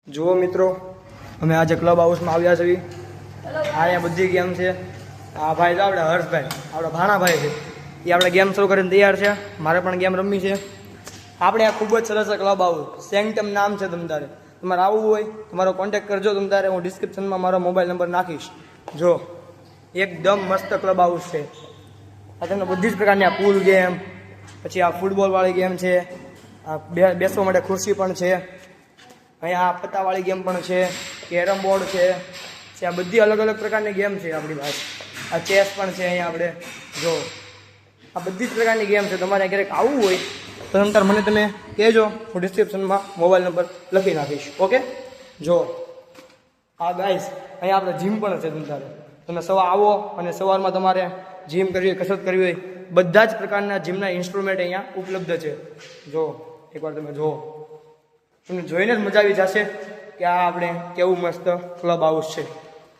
જુઓ મિત્રો, અમે આજે ક્લબ હાઉસમાં આવ્યા છીએ. અહીંયા બધી ગેમ છે. આ ભાઈ તો આપણે હર્ષભાઈ, આપણા ભાણાભાઈ છે, એ આપણે ગેમ શરૂ કરીને તૈયાર છે. મારે પણ ગેમ રમવી છે. આપણે આ ખૂબ જ સરસ ક્લબ હાઉસ, સેન્ટમ નામ છે. તમારે આવવું હોય તમારો કોન્ટેક્ટ કરજો. તમારે હું ડિસ્ક્રિપ્શનમાં મારો મોબાઈલ નંબર નાખીશ. જો એકદમ મસ્ત ક્લબ હાઉસ છે. આ તમને બધી જ પ્રકારની આ પૂલ ગેમ, પછી આ ફૂટબોલવાળી ગેમ છે, આ બેસવા માટે ખુરશી પણ છે. અહીંયા આ પત્તાવાળી ગેમ પણ છે, કેરમ બોર્ડ છે. આ બધી અલગ અલગ પ્રકારની ગેમ છે આપણી પાસે. આ ચેસ પણ છે અહીંયા આપણે. જો આ બધી જ પ્રકારની ગેમ છે. તમારે ક્યારેક આવવું હોય તો નંતર મને તમે કહેજો, હું ડિસ્ક્રિપ્શનમાં મોબાઈલ નંબર લખી નાખીશ. ઓકે. જો આ ગાઈસ, અહીંયા આપણે જીમ પણ છે. તમે સવાર આવો અને સવારમાં તમારે જીમ કરવી હોય, કસરત કરવી હોય, બધા જ પ્રકારના જીમના ઇન્સ્ટ્રુમેન્ટ અહીંયા ઉપલબ્ધ છે. જો એકવાર તમે જુઓ, તમને જોઈને જ મજા આવી જશે કે આ આપણે કેવું મસ્ત ક્લબ હાઉસ છે.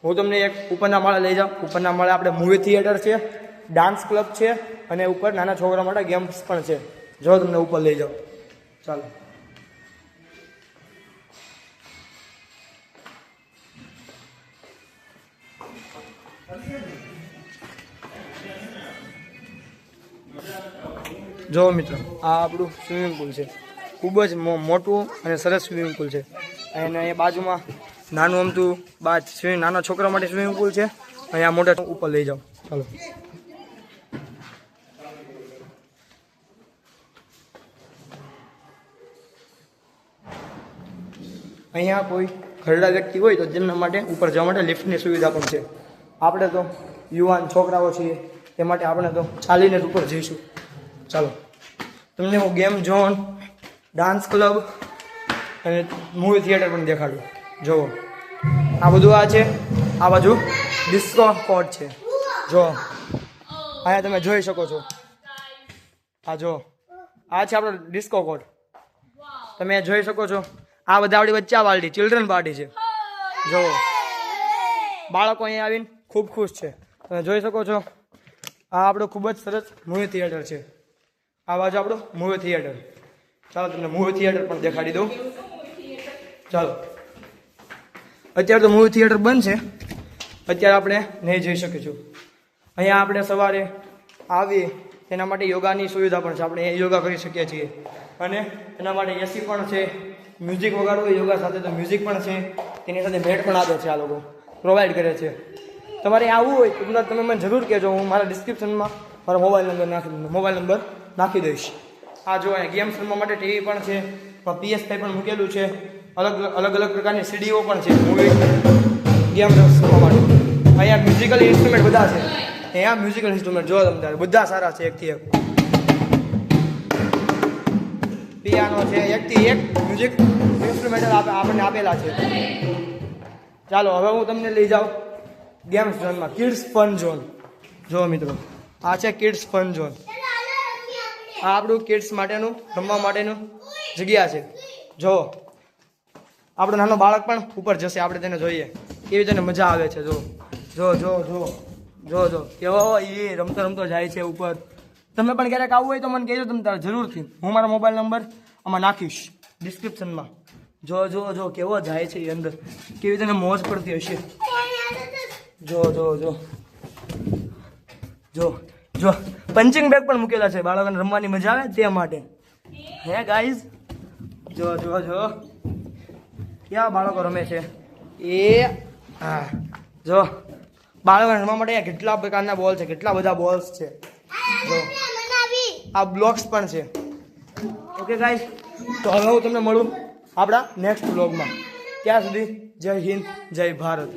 હું તમને એક ઉપરના માળે લઈ જાઉં. ઉપરના માળે આપણે મૂવી થિયેટર છે, ડાન્સ ક્લબ છે, અને ઉપર નાના છોકરા માટે ગેમ્સ પણ છે. જો તમને ઉપર લઈ જાઉં, ચાલો. જો મિત્રો, આ આપણું સ્વિમિંગ પુલ છે. ખૂબ જ મોટું અને સરસ સ્વિમિંગ પુલ છે. અને એ બાજુમાં નાનું અમતું નાના છોકરા માટે સ્વિમિંગ પુલ છે. અહીંયા મોટા ઉપર લઈ જાઓ, ચાલો. અહીંયા કોઈ ઘરડા વ્યક્તિ હોય તો તેમના માટે ઉપર જવા માટે લિફ્ટની સુવિધા પણ છે. આપણે તો યુવાન છોકરાઓ છીએ, તે માટે આપણે તો ચાલીને જ ઉપર જઈશું. ચાલો, તમને હું ગેમ ઝોન, ડાન્સ ક્લબ અને મૂવી થિયેટર પણ દેખાડું. જુઓ, આ બધું આ છે. આ બાજુ ડિસ્કો કોર્ટ છે. જો અહીંયા તમે જોઈ શકો છો. આ જો, આ છે આપણો ડિસ્કો કોર્ટ. તમે જોઈ શકો છો. આ બધા આપણી બચ્ચા પાર્ટી, ચિલ્ડ્રન પાર્ટી છે. જો બાળકો અહીંયા આવીને ખૂબ ખુશ છે. તમે જોઈ શકો છો. આ આપણું ખૂબ જ સરસ મૂવી થિયેટર છે. આ બાજુ આપણું મૂવી થિયેટર. ચાલો, તમને મૂવી થિયેટર પણ દેખાડી દઉં. ચાલો, અત્યારે તો મૂવી થિયેટર બંધ છે. અત્યારે આપણે નહીં જઈ શકીશું. અહીંયા આપણે સવારે આવીએ તેના માટે યોગાની સુવિધા પણ છે. આપણે અહીંયા યોગા કરી શકીએ છીએ. અને એના માટે એસી પણ છે. મ્યુઝિક વગાડવું હોય યોગા સાથે તો મ્યુઝિક પણ છે. તેની સાથે મેટ પણ આપે છે. આ લોકો પ્રોવાઈડ કરે છે. તમારે આવવું હોય તો તમે મને જરૂર કહેજો. હું મારા ડિસ્ક્રિપ્શનમાં મારો મોબાઈલ નંબર નાખી દઈશ. આ જો અહીંયા ગેમ્સ રમવા માટે ટીવી પણ છે, PS5 પણ મૂકેલું છે. અલગ અલગ પ્રકારની સીડીઓ પણ છે મૂવી ગેમ રમવા માટે. અહીંયા મ્યુઝિકલ ઇન્સ્ટ્રુમેન્ટ બધા છે. અહીંયા મ્યુઝિકલ ઇન્સ્ટ્રુમેન્ટ જો તમે બધા સારા છે. એકથી એક પિયાનો છે. એકથી એક મ્યુઝિક ઇન્સ્ટ્રુમેન્ટ આપણને આપેલા છે. ચાલો, હવે હું તમને લઈ જાઉં ગેમ્સ ઝોનમાં, કિડ્સ ફન ઝોન. જો મિત્રો, આ છે કિડ્સ ફન ઝોન. આ આપણું કિડ્સ માટેનું રમવા માટેનું જગ્યા છે. જો આપણો નાનો બાળક પણ ઉપર જશે. આપણે તેને જોઈએ કેવી તેને મજા આવે છે. જો જો જો જો જો જો કેવો એ રમતો રમતો જાય છે ઉપર. તમે પણ ક્યારેક આવવું હોય તો મને કહેજો. તમે તારે જરૂરથી હું મારો મોબાઈલ નંબર આમાં નાખીશ ડિસ્ક્રિપ્શનમાં. જો જો જો કેવો જાય છે એ અંદર, કેવી તેને મોજ પડતી હશે. જો જો જો જો જો પંચિંગ બેગ પણ મૂકેલા છે બાળકોને રમવાની મજા આવે તે માટે. હે ગાઈઝ, જો જો જો ક્યાં બાળકો રમે છે એ. હા, જો બાળકોને રમવા માટે કેટલા પ્રકારના બોલ છે, કેટલા બધા બોલ્સ છે. જો આ બ્લોક્સ પણ છે. ઓકે ગાઈઝ, તો હવે હું તમને મળું આપણા નેક્સ્ટ વ્લોગમાં. ત્યાં સુધી જય હિન્દ, જય ભારત.